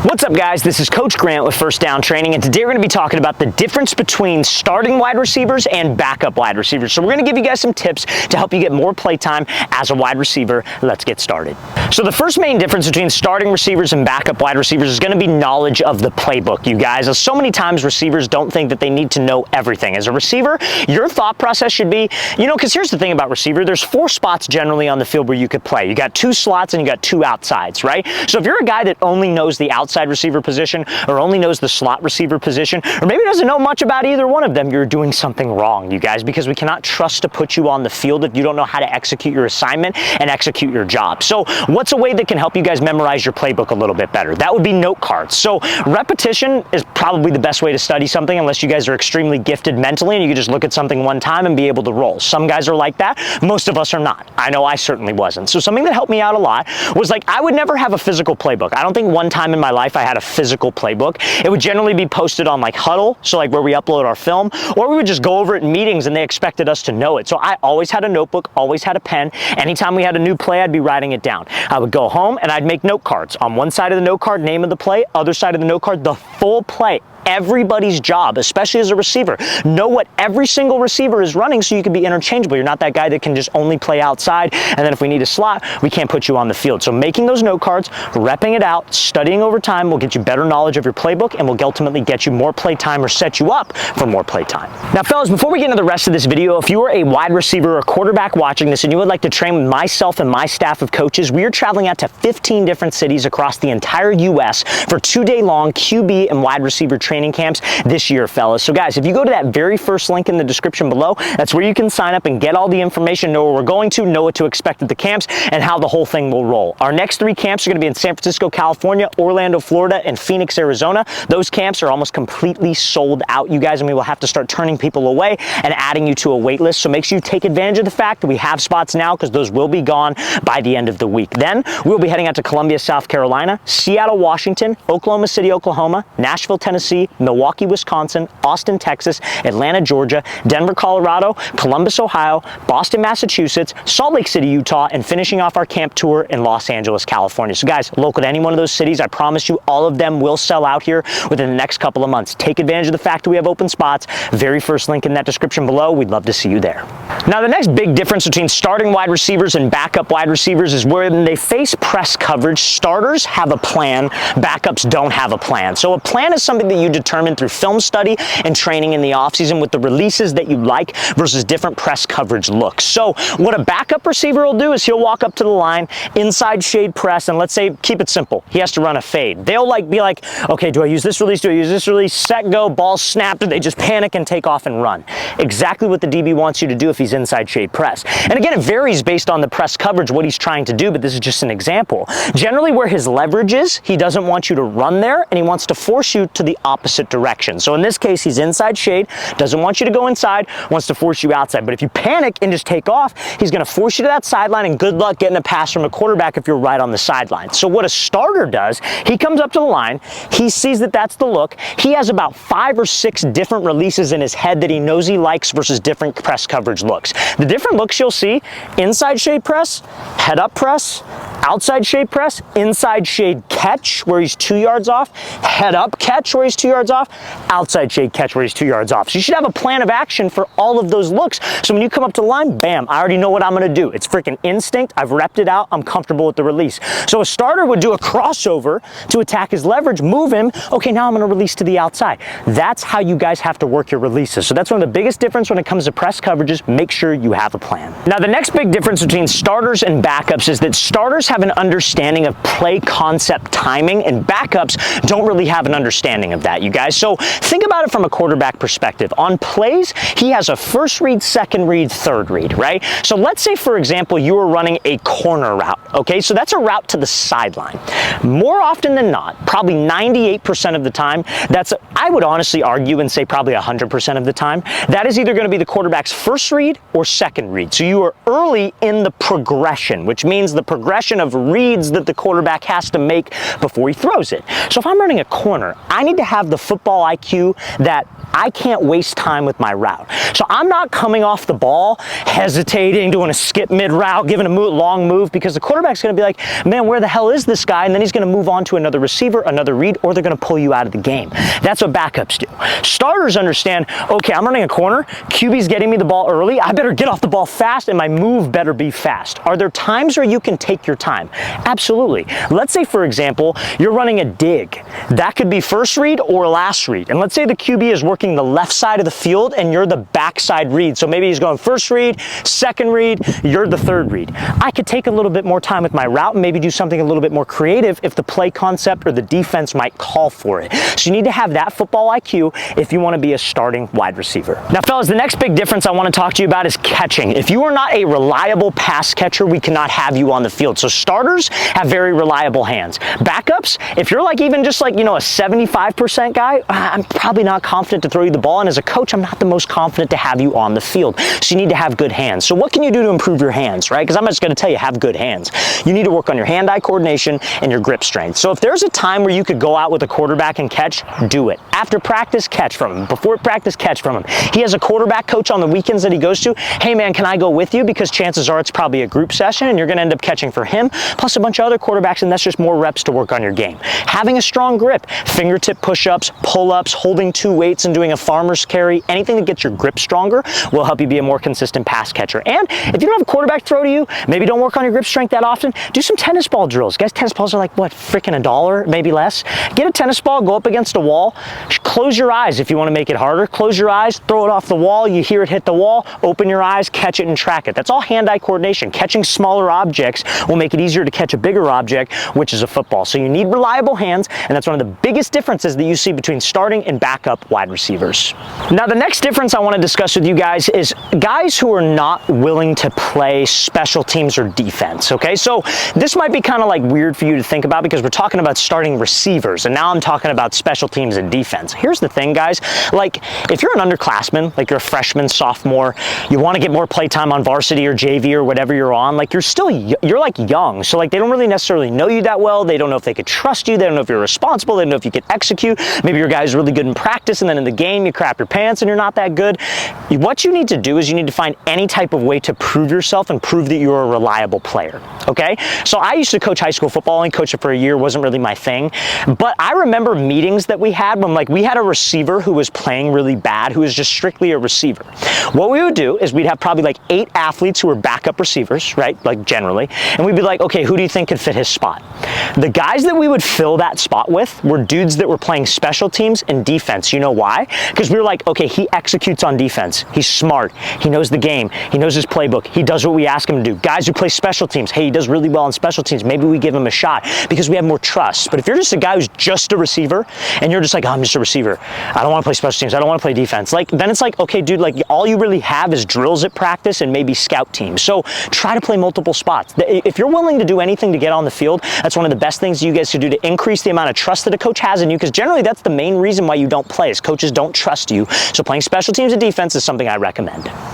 What's up, guys? This is Coach Grant with First Down Training, and today we're going to be talking about the difference between starting wide receivers and backup wide receivers. So we're going to give you guys some tips to help you get more play time as a wide receiver. Let's get started. So the first main difference between starting receivers and backup wide receivers is going to be knowledge of the playbook, you guys. So many times receivers don't think that they need to know everything. As a receiver, your thought process should be, because here's the thing about receiver, there's 4 spots generally on the field where you could play. You got 2 slots and you got 2 outsides, right? So if you're a guy that only knows the outside receiver position or only knows the slot receiver position, or maybe doesn't know much about either one of them, you're doing something wrong, you guys, because we cannot trust to put you on the field if you don't know how to execute your assignment and execute your job. So what's a way that can help you guys memorize your playbook a little bit better? That would be note cards. So repetition is probably the best way to study something, unless you guys are extremely gifted mentally and you can just look at something one time and be able to roll. Some guys are like that. Most of us are not. I know I certainly wasn't. So something that helped me out a lot was, like, I would never have a physical playbook. I don't think one time in my life I had a physical playbook. It would generally be posted on like Huddle, so like where we upload our film, or we would just go over it in meetings and they expected us to know it. So I always had a notebook, always had a pen. Anytime we had a new play, I'd be writing it down. I would go home and I'd make note cards. On one side of the note card, name of the play, other side of the note card, the full play. Everybody's job, especially as a receiver. Know what every single receiver is running so you can be interchangeable. You're not that guy that can just only play outside, and then if we need a slot, we can't put you on the field. So making those note cards, repping it out, studying over time will get you better knowledge of your playbook and will ultimately get you more play time or set you up for more play time. Now, fellas, before we get into the rest of this video, if you are a wide receiver or quarterback watching this and you would like to train with myself and my staff of coaches, we are traveling out to 15 different cities across the entire U.S. for 2-day-long QB and wide receiver training camps this year, fellas. So guys, if you go to that very first link in the description below, that's where you can sign up and get all the information, know where we're going to, know what to expect at the camps, and how the whole thing will roll. Our next 3 camps are going to be in San Francisco, California, Orlando, Florida, and Phoenix, Arizona. Those camps are almost completely sold out, you guys, and we will have to start turning people away and adding you to a wait list. So make sure you take advantage of the fact that we have spots now, because those will be gone by the end of the week. Then we'll be heading out to Columbia, South Carolina, Seattle, Washington, Oklahoma City, Oklahoma, Nashville, Tennessee, Milwaukee, Wisconsin, Austin, Texas, Atlanta, Georgia, Denver, Colorado, Columbus, Ohio, Boston, Massachusetts, Salt Lake City, Utah, and finishing off our camp tour in Los Angeles, California. So guys, local to any one of those cities, I promise you all of them will sell out here within the next couple of months. Take advantage of the fact that we have open spots. Very first link in that description below. We'd love to see you there. Now, the next big difference between starting wide receivers and backup wide receivers is when they face press coverage, starters have a plan, backups don't have a plan. So a plan is something that you determine through film study and training in the offseason with the releases that you like versus different press coverage looks. So what a backup receiver will do is he'll walk up to the line, inside shade press, and let's say, keep it simple, he has to run a fade. They'll be like, okay, do I use this release? Do I use this release? Set, go, ball snapped, or they just panic and take off and run. Exactly what the DB wants you to do if he's inside shade press. And again, it varies based on the press coverage, what he's trying to do, but this is just an example. Generally, where his leverage is, he doesn't want you to run there, and he wants to force you to the opposite direction. So in this case, he's inside shade, doesn't want you to go inside, wants to force you outside. But if you panic and just take off, he's going to force you to that sideline, and good luck getting a pass from a quarterback if you're right on the sideline. So what a starter does, he comes up to the line, he sees that that's the look, he has about 5 or 6 different releases in his head that he knows he likes versus different press coverage looks. The different looks you'll see: inside shade press, head up press, outside shade press, inside shade catch where he's 2 yards off, head up catch where he's 2 yards off, outside shade catch where he's 2 yards off. So you should have a plan of action for all of those looks. So when you come up to the line, bam, I already know what I'm going to do. It's freaking instinct. I've repped it out. I'm comfortable with the release. So a starter would do a crossover to attack his leverage, move him. Okay, now I'm going to release to the outside. That's how you guys have to work your releases. So that's one of the biggest difference when it comes to press coverages. Make sure you have a plan. Now, the next big difference between starters and backups is that starters have an understanding of play concept timing, and backups don't really have an understanding of that, you guys. So think about it from a quarterback perspective. On plays, he has a first read, second read, third read, right? So let's say, for example, you were running a corner route, okay? So that's a route to the sideline. More often than not, probably 98% of the time, I would honestly argue and say probably 100% of the time, that is either going to be the quarterback's first read or second read. So you are early in the progression, which means the progression succession of reads that the quarterback has to make before he throws it. So if I'm running a corner, I need to have the football IQ that I can't waste time with my route. So I'm not coming off the ball, hesitating, doing a skip mid-route, giving a long move, because the quarterback's gonna be like, man, where the hell is this guy? And then he's gonna move on to another receiver, another read, or they're gonna pull you out of the game. That's what backups do. Starters understand, okay, I'm running a corner, QB's getting me the ball early, I better get off the ball fast, and my move better be fast. Are there times where you can take your time? Absolutely. Let's say, for example, you're running a dig. That could be first read or last read. And let's say the QB is working the left side of the field and you're the backside read. So maybe he's going first read, second read, you're the third read. I could take a little bit more time with my route and maybe do something a little bit more creative if the play concept or the defense might call for it. So you need to have that football IQ if you want to be a starting wide receiver. Now, fellas, the next big difference I want to talk to you about is catching. If you are not a reliable pass catcher, we cannot have you on the field. So starters have very reliable hands. Backups, if you're like even just like, you know, a 75% guy, I'm probably not confident to throw you the ball. And as a coach, I'm not the most confident to have you on the field. So you need to have good hands. So what can you do to improve your hands, right? Because I'm just going to tell you, have good hands. You need to work on your hand-eye coordination and your grip strength. So if there's a time where you could go out with a quarterback and catch, do it. After practice, catch from him. Before practice, catch from him. He has a quarterback coach on the weekends that he goes to. Hey man, can I go with you? Because chances are it's probably a group session and you're going to end up catching for him, plus a bunch of other quarterbacks, and that's just more reps to work on your game. Having a strong grip, fingertip push-ups, pull-ups, holding two weights and doing a farmer's carry, anything that gets your grip stronger will help you be a more consistent pass catcher. And if you don't have a quarterback throw to you, maybe don't work on your grip strength that often, do some tennis ball drills. Guys, tennis balls are like, what, freaking $1, maybe less? Get a tennis ball, go up against a wall, close your eyes if you want to make it harder. Close your eyes, throw it off the wall, you hear it hit the wall, open your eyes, catch it and track it. That's all hand-eye coordination. Catching smaller objects will make it easier to catch a bigger object, which is a football. So you need reliable hands, and that's one of the biggest differences that you see between starting and backup wide receivers. Now, the next difference I want to discuss with you guys is guys who are not willing to play special teams or defense, okay? So this might be kind of like weird for you to think about because we're talking about starting receivers, and now I'm talking about special teams and defense. Here's the thing, guys. Like, if you're an underclassman, like you're a freshman, sophomore, you want to get more play time on varsity or JV or whatever you're on, like you're like young. So like they don't really necessarily know you that well. They don't know if they could trust you. They don't know if you're responsible. They don't know if you can execute. Maybe your guy's really good in practice and then in the game you crap your pants and you're not that good. What you need to do is you need to find any type of way to prove yourself and prove that you're a reliable player, okay? So I used to coach high school football and coach it for a year. Wasn't really my thing. But I remember meetings that we had when like we had a receiver who was playing really bad, who was just strictly a receiver. What we would do is we'd have probably like 8 athletes who were backup receivers, right? Like generally. And we'd be like, okay, who do you think could fit his spot? The guys that we would fill that spot with were dudes that were playing special teams and defense. You know why? Because we were like, okay, he executes on defense. He's smart. He knows the game. He knows his playbook. He does what we ask him to do. Guys who play special teams, hey, he does really well on special teams. Maybe we give him a shot because we have more trust. But if you're just a guy who's just a receiver and you're just like, oh, I'm just a receiver. I don't want to play special teams. I don't want to play defense. Like, then it's like, okay, dude, like all you really have is drills at practice and maybe scout teams. So try to play multiple spots. If you're willing to do anything to get on the field, that's one of the best things you guys could do to increase the amount of trust that a coach has in you, because generally that's the main reason why you don't play is coaches don't trust you. So playing special teams and defense is something I recommend.